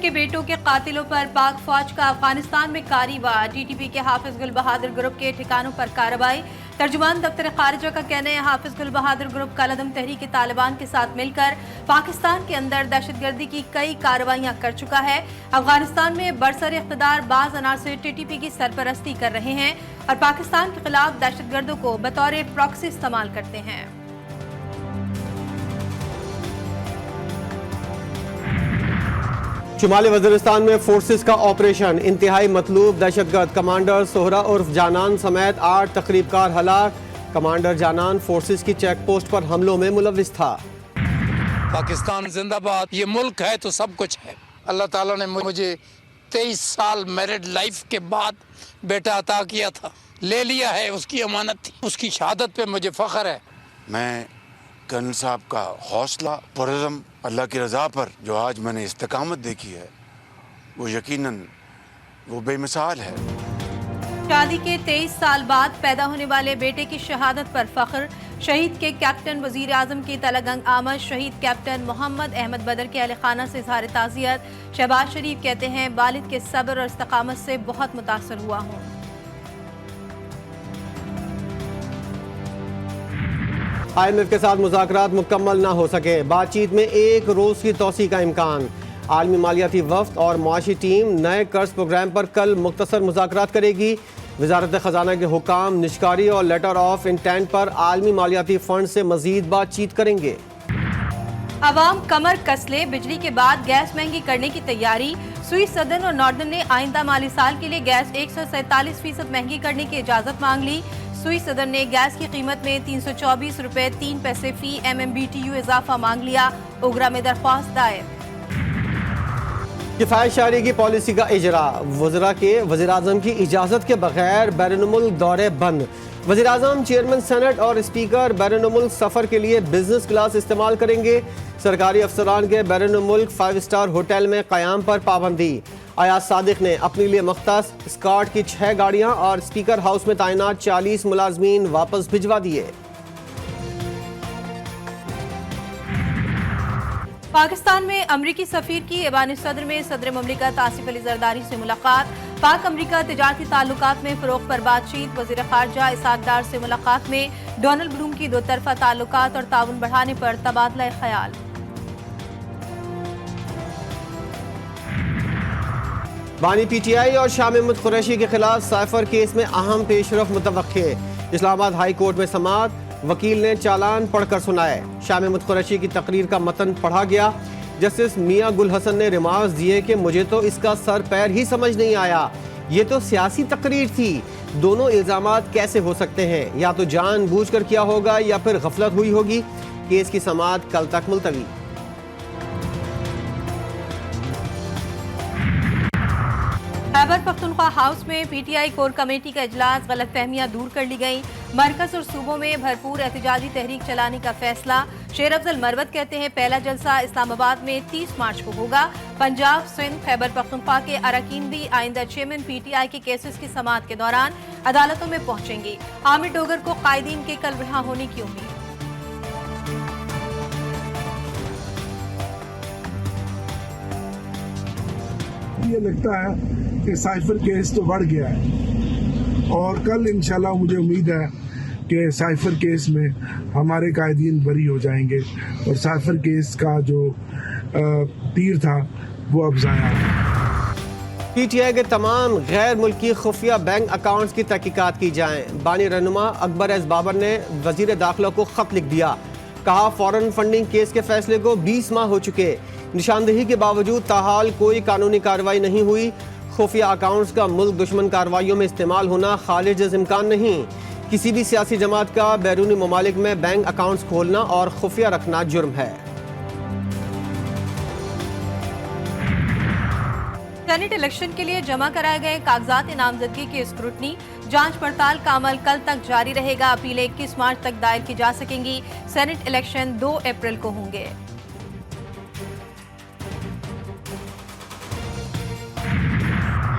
के बेटों के कातिलों पर पाक फौज का अफगानिस्तान में कार्यवाही। टीटीपी के हाफिज गुल बहादुर ग्रुप के ठिकानों पर कार्रवाई। तर्जुमान दफ्तर खारिजा का कहना है हाफिज गुल बहादुर ग्रुप कलअदम तहरीक तालिबान के साथ मिलकर पाकिस्तान के अंदर दहशतगर्दी की कई कार्रवाइयां कर चुका है। अफगानिस्तान में बरसर इख्तिदार बाज अनासर टीटीपी की सरपरस्ती कर रहे हैं और पाकिस्तान के खिलाफ दहशतगर्दों को बतौर प्रॉक्सी इस्तेमाल करते हैं। शुमाली वज़ीरिस्तान में फोर्सेस का ऑपरेशन। इंतहाई मतलूब दहशतगर्द कमांडर सोहरा उर्फ जानान समेत 8 तकरीबकार हलाक। कमांडर जानान फोर्सेस की चेक पोस्ट पर हमलों में मुलविस था। पाकिस्तान जिंदाबाद। ये मुल्क है तो सब कुछ है। अल्लाह ताला ने मुझे 23 साल मैरिड लाइफ के बाद बेटा अता किया था, ले लिया है, उसकी अमानत थी, उसकी शहादत पे मुझे फख्र है। मैं कर्नल साहब का हौसला, पुरज़म, अल्लाह की रज़ा पर जो आज मैंने इस्तिकामत देखी है वो यकीनन वो बेमिसाल है। शादी के 23 साल बाद पैदा होने वाले बेटे की शहादत पर फख्र। शहीद के कैप्टन वजीर आजम की तलगंग आमद। शहीद कैप्टन मोहम्मद अहमद बदर के अहले खाना से इज़हार ताज़ियत। शहबाज शरीफ कहते हैं वालिद के सब्र और इस्तकामत से बहुत मुतासर हुआ हूँ। IMF के साथ मुज़ाकरात मुकम्मल ना हो सके। बातचीत में एक रोज़ की तोसी का इम्कान। आलमी मालियाती वफ़द और मुआशी टीम नए कर्ज प्रोग्राम पर कल मुख्तसर मुज़ाकरात करेगी। वज़ारत ख़जाना के हुकाम निष्कारी और लेटर ऑफ इंटेंट पर आलमी मालियाती फ़ंड से मज़ीद बातचीत करेंगे। अवाम कमर कस ले, बिजली के बाद गैस महंगी करने की तैयारी। स्वीट सदर्न और नॉर्दर्न ने आइंदा माली साल के लिए गैस 147% महंगी करने की इजाज़त मांग ली। स्वीट सदर्न ने गैस की कीमत में 324 रुपए 3 पैसे फी MMBTU इजाफा मांग लिया। ओगरा में दरख्वास्त दायर। किफायत शारी की पॉलिसी का इजरा। वज़रा के वज़ीर-ए-आज़म की इजाज़त के बगैर बैरून-मुल्क दौरे बंद। वज़ीर-ए-आज़म, चेयरमैन सेनेट और स्पीकर बैरून-मुल्क सफ़र के लिए बिजनेस क्लास इस्तेमाल करेंगे। सरकारी अफसरान के बैरून-मुल्क 5 स्टार होटल में क़याम पर पाबंदी। अयाज सादिक ने अपने लिए मख्तस स्कॉट की 6 गाड़ियाँ और स्पीकर हाउस में तैनात 40 मुलाजमीन वापस भिजवा दिए। पाकिस्तान में अमरीकी सफीर की ऐवान सदर में सदर ममलिकत आसिफ अली जरदारी से मुलाकात। पाक अमरीका तिजारती ताल्लुकात में फ़रोग़ पर बातचीत। वज़ीर ख़ारजा इसहाक़ डार से मुलाकात में डोनाल्ड ब्लूम की 2 तरफ़ा ताल्लुकात और ताउन बढ़ाने पर तबादला ख्याल। बानी PTI और शाह महमूद कुरैशी के खिलाफ साइफर केस में अहम पेशरफ मुतवक्के। इस्लामाबाद हाई कोर्ट में समाअत। वकील ने चालान पढ़कर सुनाए। शाह महमूद कुरैशी की तकरीर का मतन पढ़ा गया। जस्टिस मियां गुल हसन ने रिमार्क्स दिए कि मुझे तो इसका सर पैर ही समझ नहीं आया, ये तो सियासी तकरीर थी। दोनों इल्जामात कैसे हो सकते हैं? या तो जानबूझकर किया होगा या फिर गफलत हुई होगी। केस की समाअत कल तक मुलतवी। खैबर पख्तूनख्वा हाउस में PTI कोर कमेटी का इजलास। गलतफहमियां दूर कर ली गई। मरकज और सूबों में भरपूर एहतजाजी तहरीक चलाने का फैसला। शेर अफजल मरवत कहते हैं पहला जलसा इस्लामाबाद में 30 मार्च को होगा। पंजाब, सिंध, खैबर पख्तूनख्वा के अरकान भी आइंदा चेयरमैन PTI के केसेस की समाअत के दौरान अदालतों में पहुंचेंगी। आमिर डोगर को कायदीन के कल रिहा होने की उम्मीद। ये लगता है कि साइफर केस तो बढ़ गया है और कल इंशाल्लाह मुझे उम्मीद है कि साइफर केस में हमारे कायदीन बरी हो जाएंगे और साइफर केस का जो तीर था वो अब ज़ाया है। PTI के तमाम गैर मुल्की खुफिया बैंक अकाउंट्स की तहकीकात की जाएं। बानी रहनुमा अकबर एस बाबर ने वजीर दाखिला को खत लिख दिया। कहा फॉरेन फंडिंग केस के फैसले को 20 माह हो चुके, निशानदेही के बावजूद ताहाल कोई कानूनी कार्रवाई नहीं हुई। खुफिया अकाउंट्स का मुल्क दुश्मन कार्रवाइयों में इस्तेमाल होना खारिज इम्कान नहीं। किसी भी सियासी जमात का बैरूनी ममालिक में बैंक अकाउंट्स खोलना और खुफिया रखना जुर्म है। सेनेट इलेक्शन के लिए जमा कराए गए कागजात नामजदगी की स्क्रूटनी। जांच पड़ताल का अमल कल तक जारी रहेगा। अपीलें 21 मार्च तक दायर की जा सकेंगी। सेनेट इलेक्शन 2 अप्रैल को होंगे।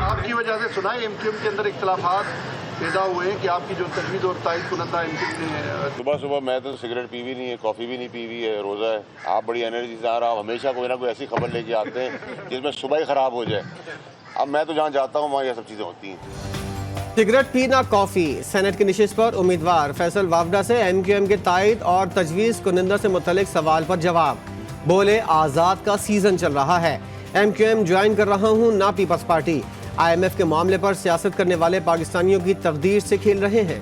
आपकी वजह से सुना है MQM के अंदर इख्तिलाफात पैदा हुए हैं कि आपकी जो तजवीज़ और तायद कुनंदा इनके सुबह सुबह मैं तो सिगरेट पी भी नहीं है, कॉफ़ी भी नहीं पी हुई है, रोज़ा है। आप बड़ी एनर्जी से आ रहा, आप हमेशा कोई ना कोई ऐसी खबर लेके आते हैं जिसमें सुबह ही ख़राब हो जाए। अब मैं तो जहाँ जाता हूँ वहाँ ये सब चीज़ें होती हैं। सिगरेट पीना कॉफी। सेनेट की नशिस्त पर उम्मीदवार फैसल वावडा से MQM के तायद और तजवीज़ कुनिंदा से मुतल्लिक सवाल पर जवाब। बोले आज़ाद का सीजन चल रहा है, MQM ज्वाइन कर रहा हूँ ना पीपल्स पार्टी। IMF के मामले पर सियासत करने वाले पाकिस्तानियों की तकदीर से खेल रहे हैं।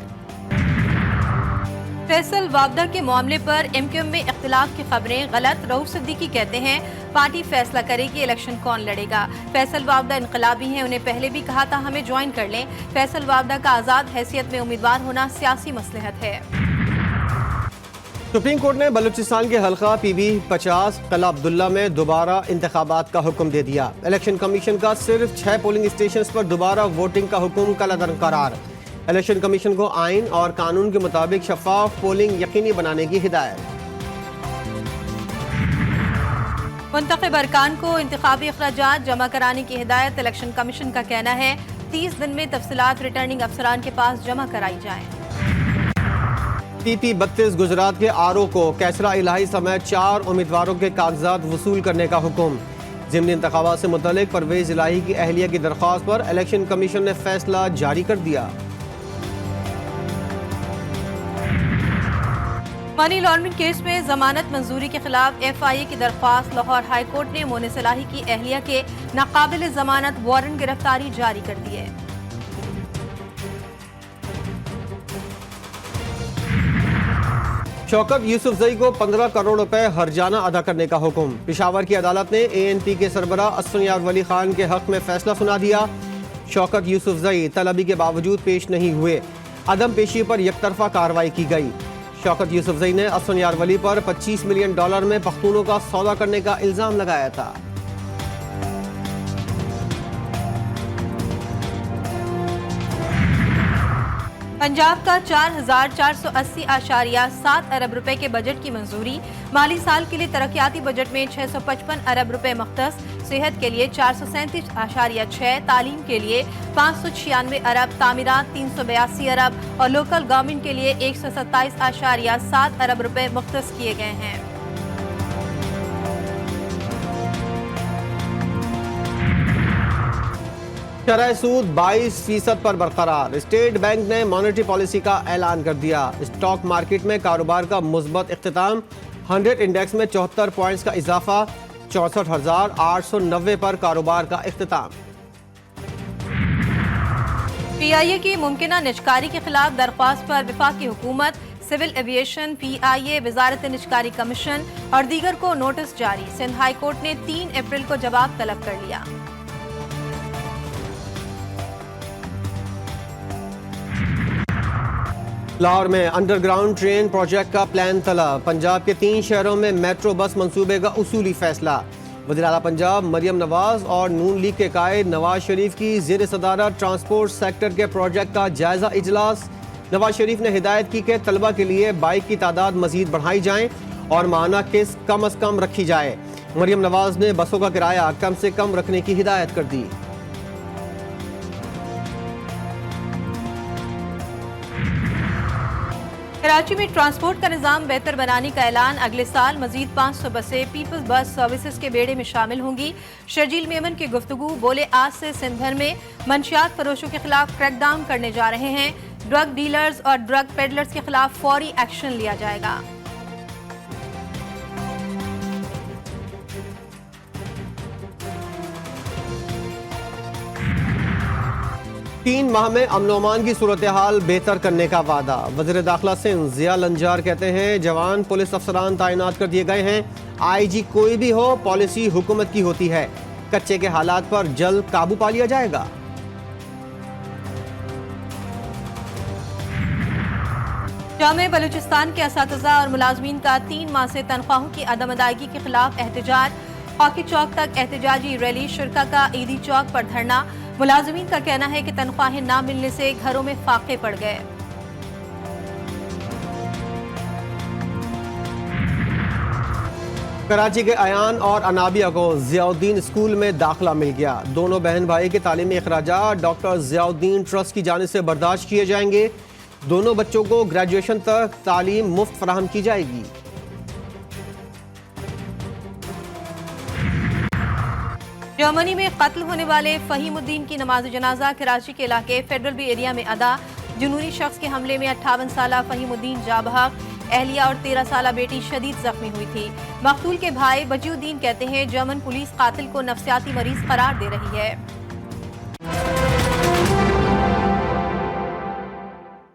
फैसल वावडा के मामले पर MQM में इख्तिलाफ की खबरें गलत। रऊफ सिद्दीकी कहते हैं पार्टी फैसला करेगी इलेक्शन कौन लड़ेगा। फैसल वावडा इनकलाबी हैं, उन्हें पहले भी कहा था हमें ज्वाइन कर लें। फैसल वावडा का आज़ाद हैसियत में उम्मीदवार होना सियासी मसलहत है। सुप्रीम कोर्ट ने बलूचिस्तान के हल्का PB-50 किला अब्दुल्ला में दोबारा इंतखाबात का हुक्म दे दिया। इलेक्शन कमीशन का सिर्फ 6 पोलिंग स्टेशन पर दोबारा वोटिंग का हुक्म कल बरकरार। इलेक्शन कमीशन को आइन और कानून के मुताबिक शफाफ पोलिंग यकीनी बनाने की हिदायत। मुंतखब अरकान को इंतखाबी अखराजात जमा कराने की हिदायत। इलेक्शन कमीशन का कहना है 30 दिन में तफसीलात रिटर्निंग अफसरान के पास जमा कराई जाएं। PP-32 गुजरात के RO को कैसरा इलाही समेत 4 उम्मीदवारों के कागजात वसूल करने का हुक्म। ज़िमनी इंतखाबात से मुतल्लिक परवेज इलाही की अहलिया की दरख्वास्त पर इलेक्शन कमीशन ने फैसला जारी कर दिया। मनी लॉन्ड्रिंग केस में जमानत मंजूरी के खिलाफ FIA की दरख्वास्त। लाहौर हाई कोर्ट ने मोनिस इलाही की अहलिया के नाकाबिल जमानत वारंट गिरफ्तारी जारी कर दी है। शौकत यूसुफजई को 15 करोड़ रुपए हर्जाना अदा करने का हुक्म। पेशावर की अदालत ने ANP के सरबरा असफयार वली खान के हक में फैसला सुना दिया। शौकत यूसुफजई तलबी के बावजूद पेश नहीं हुए। अदम पेशी पर यकतरफा कार्रवाई की गई। शौकत यूसुफजई ने असफयार वली पर $25 मिलियन में पख्तूनों का सौदा करने का इल्जाम लगाया था। पंजाब का 4,480.7 अरब रुपए के बजट की मंजूरी। माली साल के लिए तरक्याती बजट में 655 अरब रुपए मख्तस। सेहत के लिए 437.6, तालीम के लिए 596 अरब, तामीरात 382 अरब और लोकल गवर्नमेंट के लिए 127.7 अरब रुपए मुख्तस किए गए हैं। शरह सूद 22% पर बरकरार। स्टेट बैंक ने मॉनेटरी पॉलिसी का ऐलान कर दिया। स्टॉक मार्केट में कारोबार का मुस्बत इख्तिताम। 100 इंडेक्स में 74 पॉइंट्स का इजाफा। 64,890 पर कारोबार का इख्तिताम। PIA की मुमकिना निजकारी के खिलाफ दरख्वास्त पर वफाकी हुकूमत, सिविल एविएशन, PIA, वजारत निजकारी कमीशन और दीगर को नोटिस जारी। सिंध हाई कोर्ट ने 3 अप्रैल को जवाब तलब कर लिया। लाहौर में अंडरग्राउंड ट्रेन प्रोजेक्ट का प्लान तलब। पंजाब के 3 शहरों में मेट्रो बस मंसूबे का उसूली फैसला। वज़ीर आला पंजाब मरियम नवाज और नून लीग के कायद नवाज शरीफ की ज़ेर सदारत ट्रांसपोर्ट सेक्टर के प्रोजेक्ट का जायजा इजलास। नवाज शरीफ ने हिदायत की कि तलबा के लिए बाइक की तादाद मजीद बढ़ाई जाए और माहाना किस्त कम अज़ कम रखी जाए। मरियम नवाज ने बसों का किराया कम से कम रखने की हिदायत कर दी। कराची में ट्रांसपोर्ट का निज़ाम बेहतर बनाने का ऐलान। अगले साल मजीद 500 बसें पीपल्स बस सर्विसेज के बेड़े में शामिल होंगी। शर्जील मेमन की गुफ्तगू। बोले आज से सिंध भर में मंशियात फरोशों के खिलाफ क्रैकडाउन करने जा रहे हैं। ड्रग डीलर्स और ड्रग पेडलर्स के खिलाफ फौरी एक्शन लिया जाएगा। 3 माह में अमन-ओ-अमान की सूरत हाल बेहतर करने का वादा। वज़ीर दाखिला सिंध ज़िया लंजार कहते हैं जवान पुलिस अफसरान तैनात कर दिए गए हैं। IG कोई भी हो, पॉलिसी हुकूमत की होती है। कच्चे के हालात पर जल्द काबू पा लिया जाएगा। जामे बलूचिस्तान के असातिज़ा और मुलाजमीन का 3 माह से तनख्वाहों की अदम अदायगी के खिलाफ एहतजाज। हॉकी चौक तक एहतजाजी रैली। शुरका का ईदी चौक पर धरना। मुलाजमीन का कहना है कि तनख्वाहें ना मिलने से घरों में फाके पड़ गए। कराची के अयान और अनाबिया को जियाउद्दीन स्कूल में दाखिला मिल गया। दोनों बहन भाई के तालीमी अखराजात डॉक्टर जियाउद्दीन ट्रस्ट की जानिब से बर्दाश्त किए जाएंगे। दोनों बच्चों को ग्रेजुएशन तक तालीम मुफ्त फराहम की जाएगी। जर्मनी में कत्ल होने वाले फहीमुद्दीन की नमाज जनाजा कराची के इलाके फेडरल बी एरिया में अदा। जुनूनी शख्स के हमले में 58 साला फहीमुद्दीन जाबहक, अहलिया और 13 साला बेटी शदीद जख्मी हुई थी। मकतूल के भाई बजीउद्दीन कहते हैं जर्मन पुलिस कातिल को नफ्सियाती मरीज करार दे रही है।